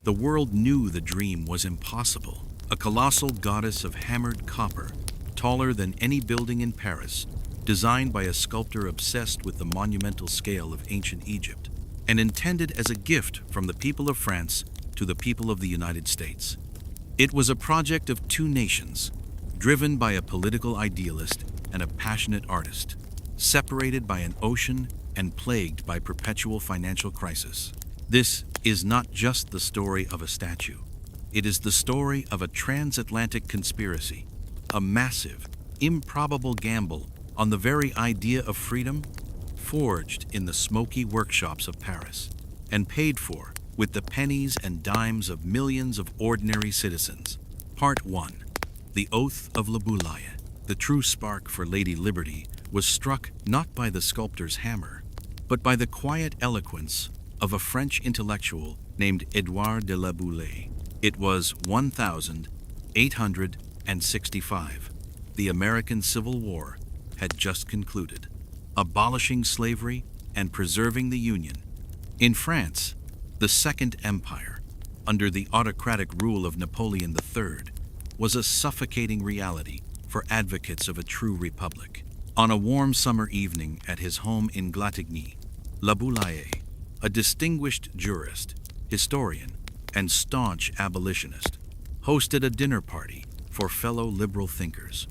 The world knew the dream was impossible. A colossal goddess of hammered copper, taller than any building in Paris, designed by a sculptor obsessed with the monumental scale of ancient Egypt, and intended as a gift from the people of France to the people of the United States. It was a project of two nations, driven by a political idealist and a passionate artist, separated by an ocean and plagued by perpetual financial crisis. This is not just the story of a statue. It is the story of a transatlantic conspiracy, a massive, improbable gamble on the very idea of freedom, forged in the smoky workshops of Paris, and paid for with the pennies and dimes of millions of ordinary citizens. Part 1. The Oath of La Boulaye. The true spark for Lady Liberty was struck not by the sculptor's hammer, but by the quiet eloquence of a French intellectual named Édouard de La Boulaye. It was 1865. The American Civil War had just concluded, abolishing slavery and preserving the Union. In France, the Second Empire, under the autocratic rule of Napoleon III, was a suffocating reality for advocates of a true republic. On a warm summer evening at his home in Glatigny, La Boulaye, a distinguished jurist, historian, and staunch abolitionist, hosted a dinner party for fellow liberal thinkers.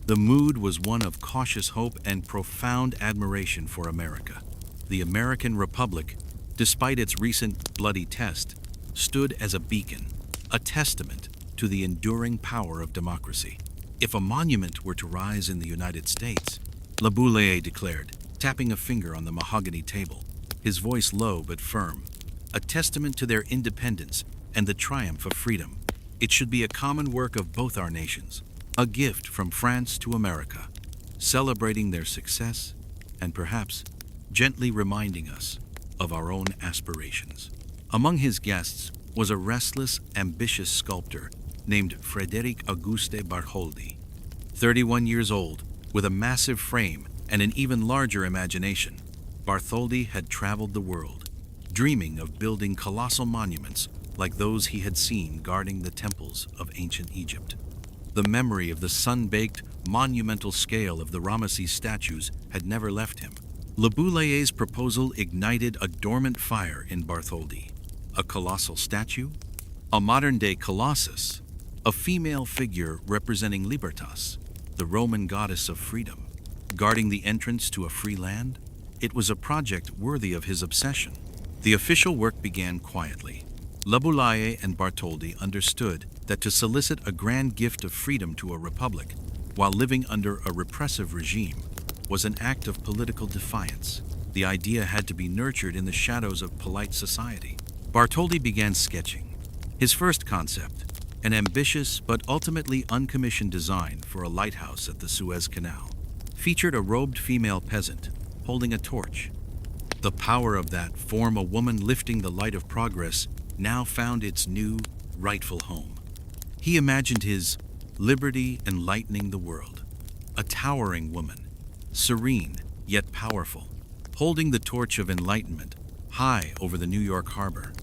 The mood was one of cautious hope and profound admiration for America. The American Republic, despite its recent bloody test, stood as a beacon, a testament to the enduring power of democracy. If a monument were to rise in the United States, La Boulaye declared, tapping a finger on the mahogany table, his voice low but firm, a testament to their independence and the triumph of freedom. It should be a common work of both our nations, a gift from France to America, celebrating their success and perhaps gently reminding us of our own aspirations. Among his guests was a restless, ambitious sculptor named Frédéric Auguste Bartholdi. 31 years old, with a massive frame and an even larger imagination, Bartholdi had traveled the world, dreaming of building colossal monuments like those he had seen guarding the temples of ancient Egypt. The memory of the sun-baked, monumental scale of the Ramesses statues had never left him. La Boulaye's proposal ignited a dormant fire in Bartholdi. A colossal statue? A modern-day Colossus? A female figure representing Libertas, the Roman goddess of freedom, guarding the entrance to a free land? It was a project worthy of his obsession. The official work began quietly. La Boulaye and Bartholdi understood that to solicit a grand gift of freedom to a republic while living under a repressive regime was an act of political defiance. The idea had to be nurtured in the shadows of polite society. Bartholdi began sketching. His first concept, an ambitious but ultimately uncommissioned design for a lighthouse at the Suez Canal, featured a robed female peasant holding a torch. The power of that form, a woman lifting the light of progress, now found its new, rightful home. He imagined his liberty enlightening the world, a towering woman, serene yet powerful, holding the torch of enlightenment high over the New York harbor.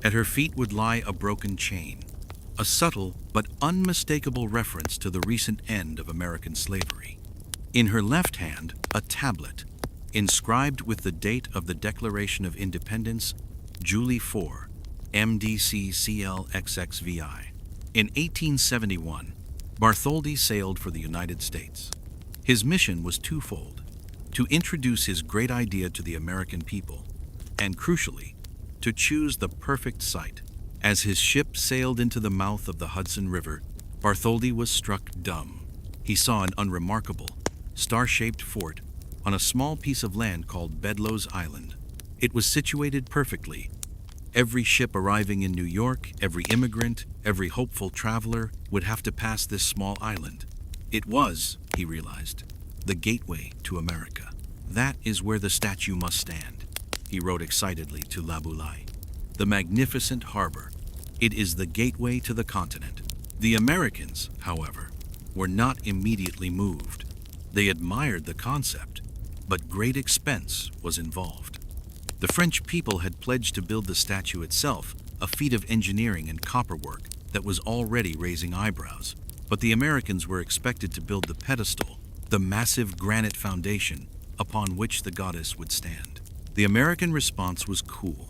At her feet would lie a broken chain, a subtle but unmistakable reference to the recent end of American slavery. In her left hand, a tablet, inscribed with the date of the Declaration of Independence, July 4, MDCCLXXVI. In 1871, Bartholdi sailed for the United States. His mission was twofold: to introduce his great idea to the American people, and crucially, to choose the perfect site. As his ship sailed into the mouth of the Hudson River, Bartholdi was struck dumb. He saw an unremarkable, star-shaped fort on a small piece of land called Bedloe's Island. It was situated perfectly. Every ship arriving in New York, every immigrant, every hopeful traveler would have to pass this small island. It was, he realized, the gateway to America. That is where the statue must stand, he wrote excitedly to La Boulaye. The magnificent harbor. It is the gateway to the continent. The Americans, however, were not immediately moved. They admired the concept, but great expense was involved. The French people had pledged to build the statue itself a feat of engineering and copperwork that was already raising eyebrows. But the Americans were expected to build the pedestal, the massive granite foundation upon which the goddess would stand. The American response was cool.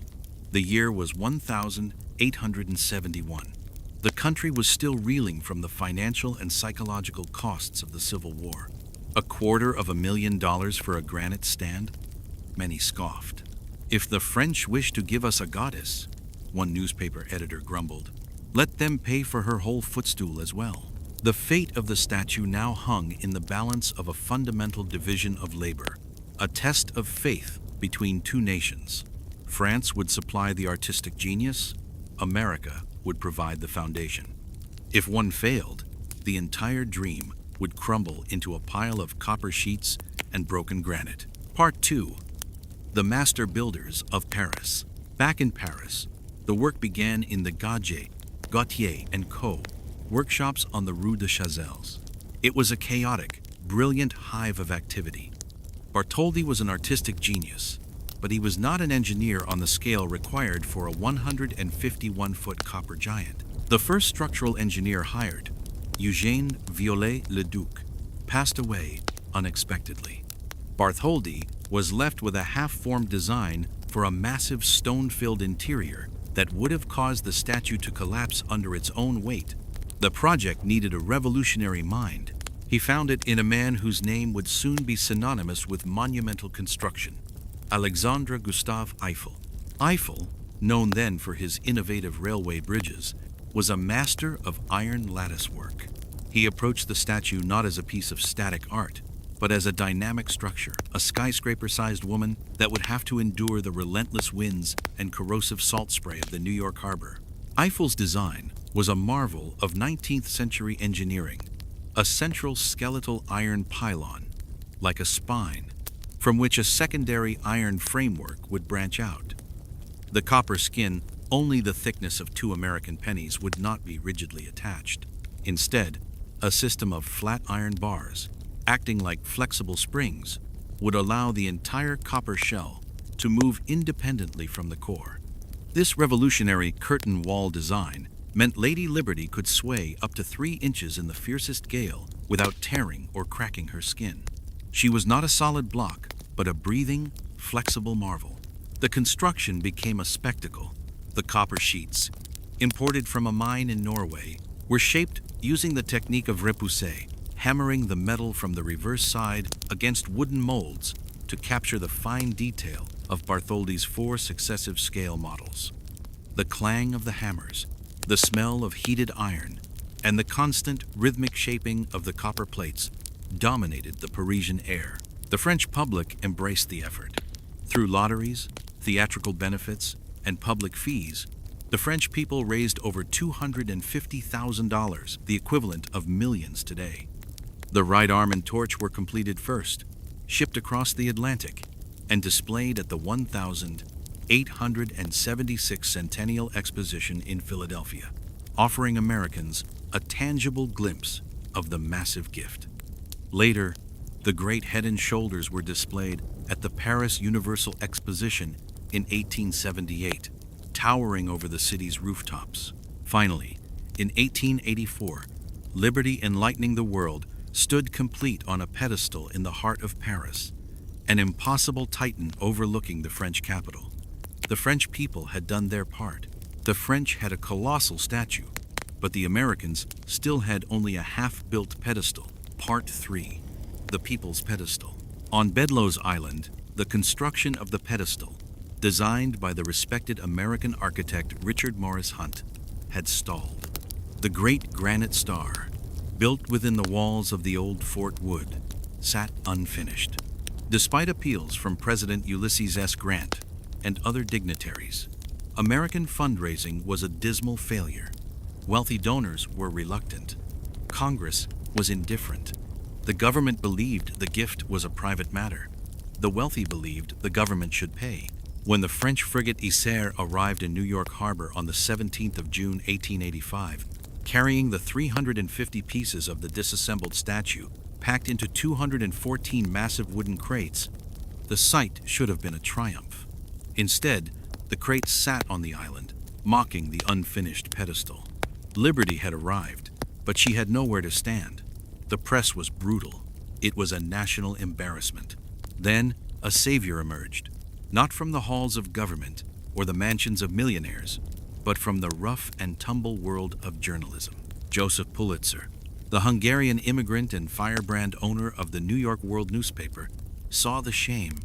The year was 1871. The country was still reeling from the financial and psychological costs of the Civil War. $250,000 for a granite stand? Many scoffed. If the French wish to give us a goddess, one newspaper editor grumbled, let them pay for her whole footstool as well. The fate of the statue now hung in the balance of a fundamental division of labor, a test of faith between two nations. France would supply the artistic genius, America would provide the foundation. If one failed, the entire dream would crumble into a pile of copper sheets and broken granite. Part 2. The Master Builders of Paris. Back in Paris, the work began in the Gautier & Co. workshops on the Rue de Chazelles. It was a chaotic, brilliant hive of activity. Bartholdi was an artistic genius, but he was not an engineer on the scale required for a 151-foot copper giant. The first structural engineer hired, Eugène Viollet-le-Duc, passed away unexpectedly. Bartholdi was left with a half-formed design for a massive stone-filled interior that would have caused the statue to collapse under its own weight. The project needed a revolutionary mind. He found it in a man whose name would soon be synonymous with monumental construction, Alexandre Gustave Eiffel. Eiffel, known then for his innovative railway bridges, was a master of iron lattice work. He approached the statue not as a piece of static art, but as a dynamic structure, a skyscraper-sized woman that would have to endure the relentless winds and corrosive salt spray of the New York harbor. Eiffel's design was a marvel of 19th-century engineering, a central skeletal iron pylon, like a spine, from which a secondary iron framework would branch out. The copper skin, only the thickness of 2 American pennies, would not be rigidly attached. Instead, a system of flat iron bars, acting like flexible springs, would allow the entire copper shell to move independently from the core. This revolutionary curtain wall design meant Lady Liberty could sway up to 3 inches in the fiercest gale without tearing or cracking her skin. She was not a solid block, but a breathing, flexible marvel. The construction became a spectacle. The copper sheets, imported from a mine in Norway, were shaped using the technique of repoussé, hammering the metal from the reverse side against wooden molds to capture the fine detail of Bartholdi's 4 successive scale models. The clang of the hammers, the smell of heated iron, and the constant rhythmic shaping of the copper plates dominated the Parisian air. The French public embraced the effort. Through lotteries, theatrical benefits, and public fees, the French people raised over $250,000, the equivalent of millions today. The right arm and torch were completed first, shipped across the Atlantic, and displayed at the 1876 Centennial Exposition in Philadelphia, offering Americans a tangible glimpse of the massive gift. Later, the great head and shoulders were displayed at the Paris Universal Exposition in 1878, towering over the city's rooftops. Finally, in 1884, Liberty Enlightening the World stood complete on a pedestal in the heart of Paris, an impossible titan overlooking the French capital. The French people had done their part. The French had a colossal statue, but the Americans still had only a half-built pedestal. Part 3. The People's Pedestal. On Bedloe's Island, the construction of the pedestal, designed by the respected American architect Richard Morris Hunt, had stalled. The great granite star, built within the walls of the old Fort Wood, sat unfinished. Despite appeals from President Ulysses S. Grant and other dignitaries, American fundraising was a dismal failure. Wealthy donors were reluctant. Congress was indifferent. The government believed the gift was a private matter. The wealthy believed the government should pay. When the French frigate Isère arrived in New York Harbor on the 17th of June 1885, carrying the 350 pieces of the disassembled statue packed into 214 massive wooden crates, the sight should have been a triumph. Instead, the crates sat on the island, mocking the unfinished pedestal. Liberty had arrived, but she had nowhere to stand. The press was brutal. It was a national embarrassment. Then, a savior emerged, not from the halls of government or the mansions of millionaires, but from the rough and tumble world of journalism. Joseph Pulitzer, the Hungarian immigrant and firebrand owner of the New York World newspaper, saw the shame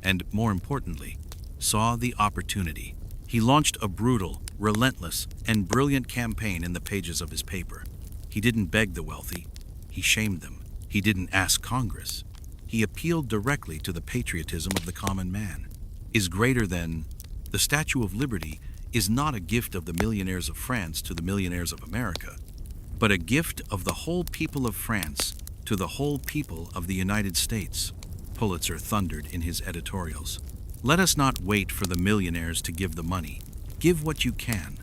and, more importantly, saw the opportunity. He launched a brutal, relentless, and brilliant campaign in the pages of his paper. He didn't beg the wealthy, he shamed them. He didn't ask Congress. He appealed directly to the patriotism of the common man. Is greater than the Statue of Liberty is not a gift of the millionaires of France to the millionaires of America, but a gift of the whole people of France to the whole people of the United States, Pulitzer thundered in his editorials. Let us not wait for the millionaires to give the money. Give what you can.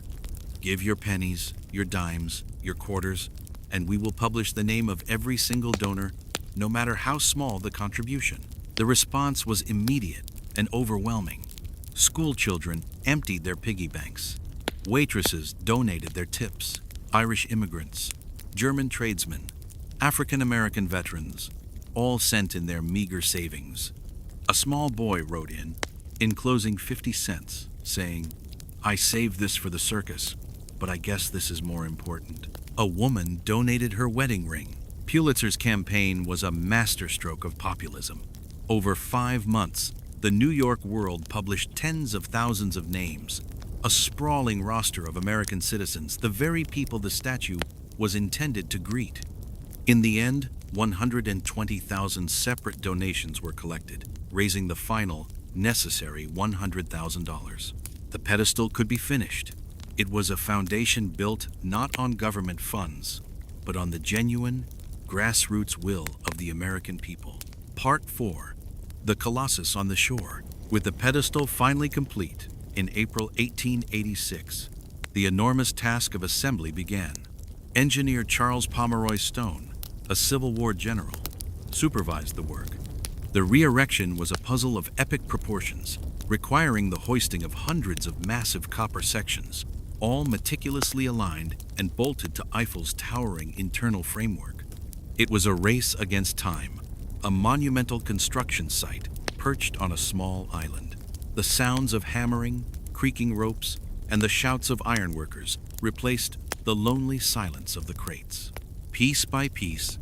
Give your pennies, your dimes, your quarters, and we will publish the name of every single donor, no matter how small the contribution. The response was immediate and overwhelming. School children emptied their piggy banks. Waitresses donated their tips. Irish immigrants, German tradesmen, African American veterans, all sent in their meager savings. A small boy wrote in, enclosing 50 cents, saying, "I saved this for the circus, but I guess this is more important." A woman donated her wedding ring. Pulitzer's campaign was a masterstroke of populism. Over 5 months, the New York World published tens of thousands of names, a sprawling roster of American citizens, the very people the statue was intended to greet. In the end, 120,000 separate donations were collected, raising the final, necessary $100,000. The pedestal could be finished. It was a foundation built not on government funds, but on the genuine, grassroots will of the American people. Part 4. The Colossus on the Shore. With the pedestal finally complete, in April 1886, the enormous task of assembly began. Engineer Charles Pomeroy Stone, a Civil War general, supervised the work. The re-erection was a puzzle of epic proportions, requiring the hoisting of hundreds of massive copper sections, all meticulously aligned and bolted to Eiffel's towering internal framework. It was a race against time, a monumental construction site perched on a small island. The sounds of hammering, creaking ropes, and the shouts of ironworkers replaced the lonely silence of the crates. Piece by piece,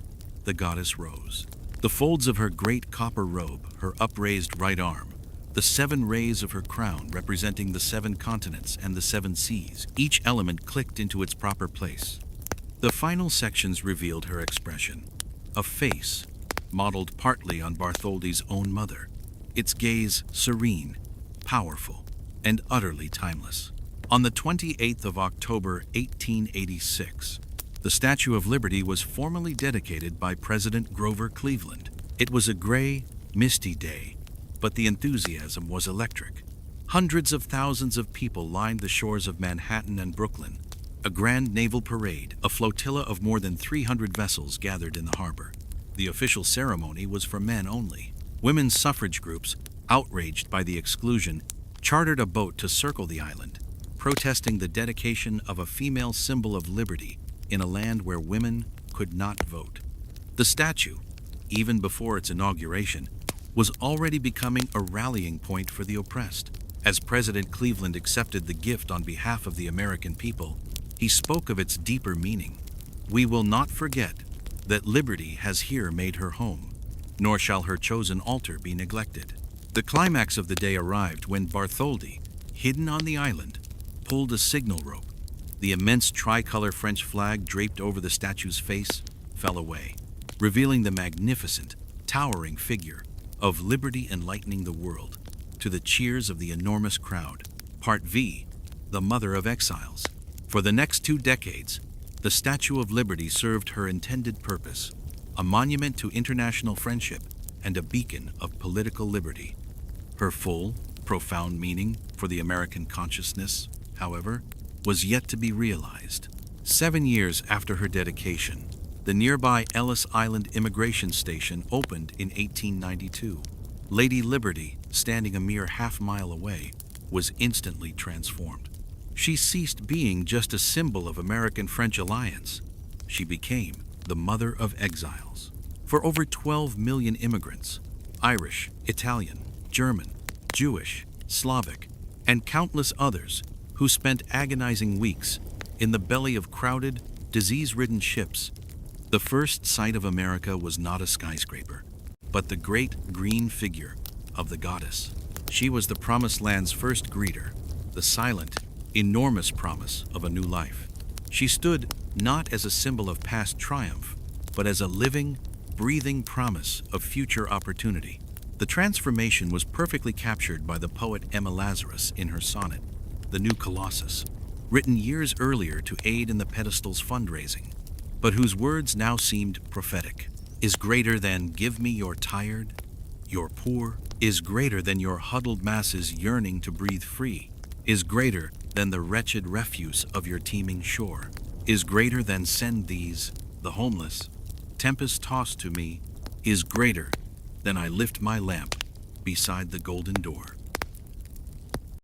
the goddess rose. The folds of her great copper robe, her upraised right arm, the 7 rays of her crown representing the 7 continents and the 7 seas, each element clicked into its proper place. The final sections revealed her expression, a face modeled partly on Bartholdi's own mother, its gaze serene, powerful, and utterly timeless. On the 28th of October, 1886, the Statue of Liberty was formally dedicated by President Grover Cleveland. It was a gray, misty day, but the enthusiasm was electric. Hundreds of thousands of people lined the shores of Manhattan and Brooklyn. A grand naval parade, a flotilla of more than 300 vessels gathered in the harbor. The official ceremony was for men only. Women's suffrage groups, outraged by the exclusion, chartered a boat to circle the island, protesting the dedication of a female symbol of liberty in a land where women could not vote. The statue, even before its inauguration, was already becoming a rallying point for the oppressed. As President Cleveland accepted the gift on behalf of the American people, he spoke of its deeper meaning. "We will not forget that liberty has here made her home, nor shall her chosen altar be neglected." The climax of the day arrived when Bartholdi, hidden on the island, pulled a signal rope. The immense tricolor French flag draped over the statue's face fell away, revealing the magnificent, towering figure of Liberty enlightening the world to the cheers of the enormous crowd. Part V. The Mother of Exiles. For the next 2 decades, the Statue of Liberty served her intended purpose, a monument to international friendship and a beacon of political liberty. Her full, profound meaning for the American consciousness, however, was yet to be realized. 7 years after her dedication, the nearby Ellis Island Immigration Station opened in 1892. Lady Liberty, standing a mere half-mile away, was instantly transformed. She ceased being just a symbol of American-French alliance. She became the mother of exiles. For over 12 million immigrants, Irish, Italian, German, Jewish, Slavic, and countless others who spent agonizing weeks in the belly of crowded, disease-ridden ships, the first sight of America was not a skyscraper, but the great green figure of the goddess. She was the Promised Land's first greeter, the silent, enormous promise of a new life. She stood not as a symbol of past triumph, but as a living, breathing promise of future opportunity. The transformation was perfectly captured by the poet Emma Lazarus in her sonnet, The New Colossus, written years earlier to aid in the pedestal's fundraising, but whose words now seemed prophetic. Is greater than give me your tired, your poor, is greater than your huddled masses yearning to breathe free, is greater than the wretched refuse of your teeming shore, is greater than send these, the homeless, tempest-tossed to me, is greater than I lift my lamp beside the golden door.